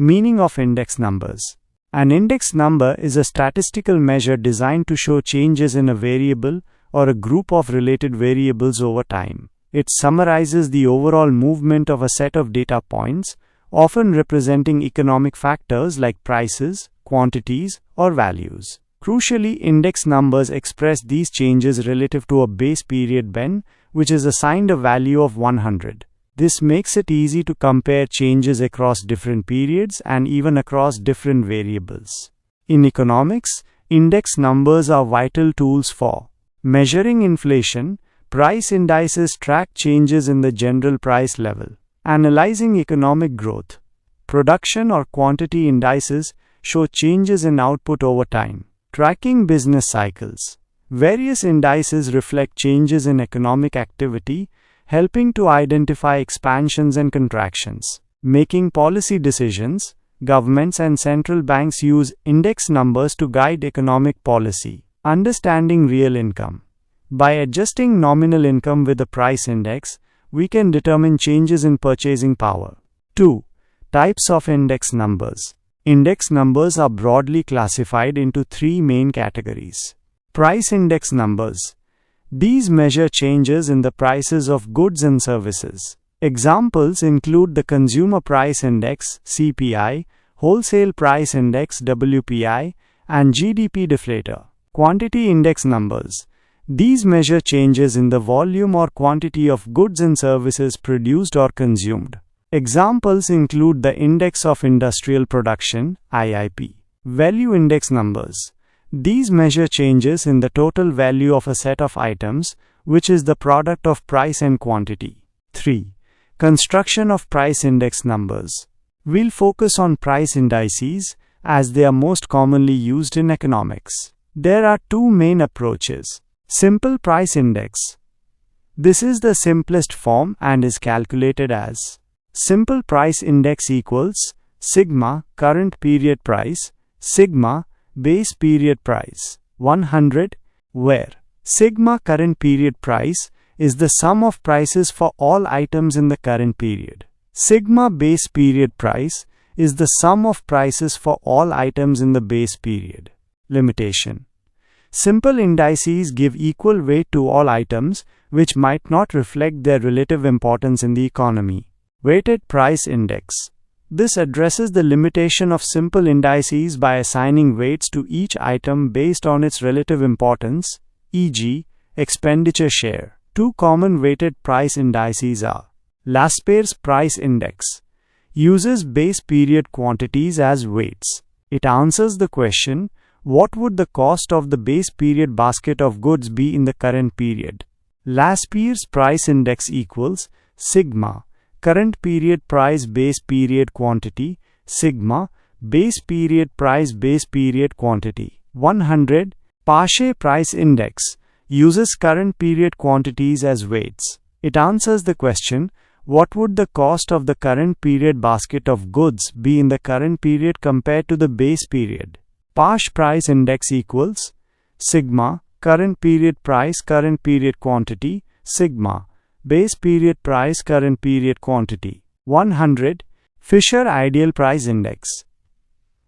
Meaning of index numbers. An index number is a statistical measure designed to show changes in a variable or a group of related variables over time. It summarizes the overall movement of a set of data points, often representing economic factors like prices, quantities, or values. Crucially, index numbers express these changes relative to a base period ben, which is assigned a value of 100. This makes it easy to compare changes across different periods and even across different variables. In economics, index numbers are vital tools for measuring inflation. Price indices track changes in the general price level. Analyzing economic growth. Production or quantity indices show changes in output over time. Tracking business cycles. Various indices reflect changes in economic activity, helping to identify expansions and contractions. Making policy decisions. Governments and central banks use index numbers to guide economic policy. Understanding real income. By adjusting nominal income with a price index, we can determine changes in purchasing power. 2. Types of index numbers. Index numbers are broadly classified into three main categories. Price index numbers. These measure changes in the prices of goods and services. Examples include the Consumer Price Index (CPI), Wholesale Price Index (WPI), and GDP deflator. Quantity index numbers. These measure changes in the volume or quantity of goods and services produced or consumed. Examples include the Index of Industrial Production (IIP). Value index numbers. These measure changes in the total value of a set of items, which is the product of price and quantity. 3. Construction of price index numbers. We'll focus on price indices as they are most commonly used in economics. There are two main approaches. Simple price index. This is the simplest form and is calculated as simple price index equals sigma current period price, sigma base period price, 100, where sigma current period price is the sum of prices for all items in the current period. Sigma base period price is the sum of prices for all items in the base period. Limitation. Simple indices give equal weight to all items, which might not reflect their relative importance in the economy. Weighted price index. This addresses the limitation of simple indices by assigning weights to each item based on its relative importance, e.g., expenditure share. Two common weighted price indices are Laspaire's price index. Uses base period quantities as weights. It answers the question, what would the cost of the base period basket of goods be in the current period? Laspaire's price index equals sigma current period price base period quantity, sigma base period price base period quantity. 100. Pache price index uses current period quantities as weights. It answers the question, what would the cost of the current period basket of goods be in the current period compared to the base period? Pache price index equals sigma current period price current period quantity, sigma base period price current period quantity. 100. Fisher ideal price index.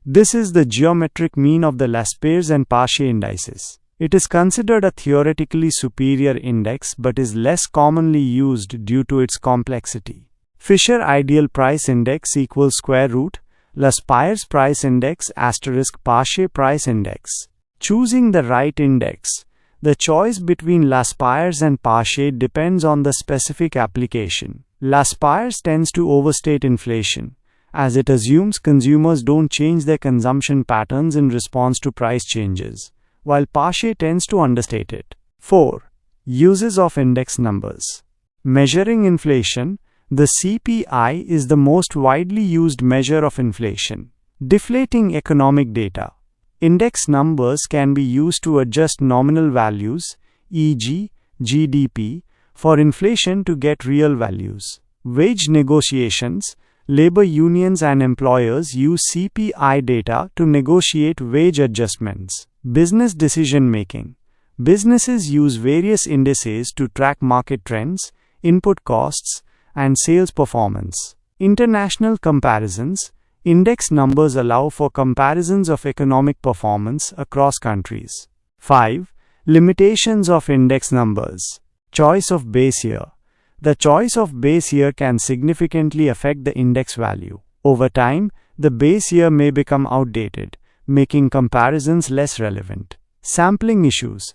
This is the geometric mean of the Laspaire's and Pache indices. It is considered a theoretically superior index but is less commonly used due to its complexity. Fisher ideal price index equals square root Laspaire's price index * Pache price index. Choosing the right index. The choice between Laspaire's and Pache depends on the specific application. Laspaire's tends to overstate inflation, as it assumes consumers don't change their consumption patterns in response to price changes, while Pache tends to understate it. 4. Uses of index numbers. Measuring inflation. The CPI is the most widely used measure of inflation. Deflating economic data. Index numbers can be used to adjust nominal values, e.g., GDP, for inflation to get real values. Wage negotiations. Labor unions and employers use CPI data to negotiate wage adjustments. Business decision making. Businesses use various indices to track market trends, input costs, and sales performance. International comparisons. Index numbers allow for comparisons of economic performance across countries. 5. Limitations of index numbers. Choice of base year. The choice of base year can significantly affect the index value. Over time, the base year may become outdated, making comparisons less relevant. Sampling issues.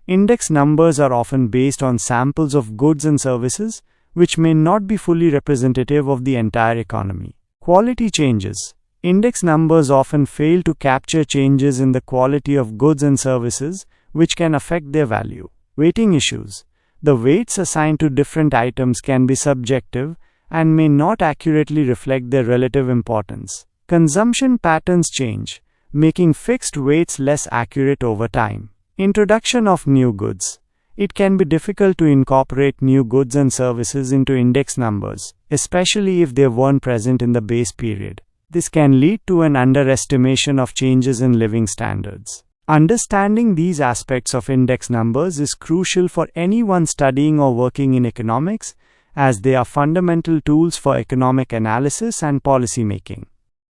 Index numbers are often based on samples of goods and services, which may not be fully representative of the entire economy. Quality changes. Index numbers often fail to capture changes in the quality of goods and services, which can affect their value. Weighting issues. The weights assigned to different items can be subjective and may not accurately reflect their relative importance. Consumption patterns change, making fixed weights less accurate over time. Introduction of new goods. It can be difficult to incorporate new goods and services into index numbers, especially if they weren't present in the base period. This can lead to an underestimation of changes in living standards. Understanding these aspects of index numbers is crucial for anyone studying or working in economics, as they are fundamental tools for economic analysis and policy making.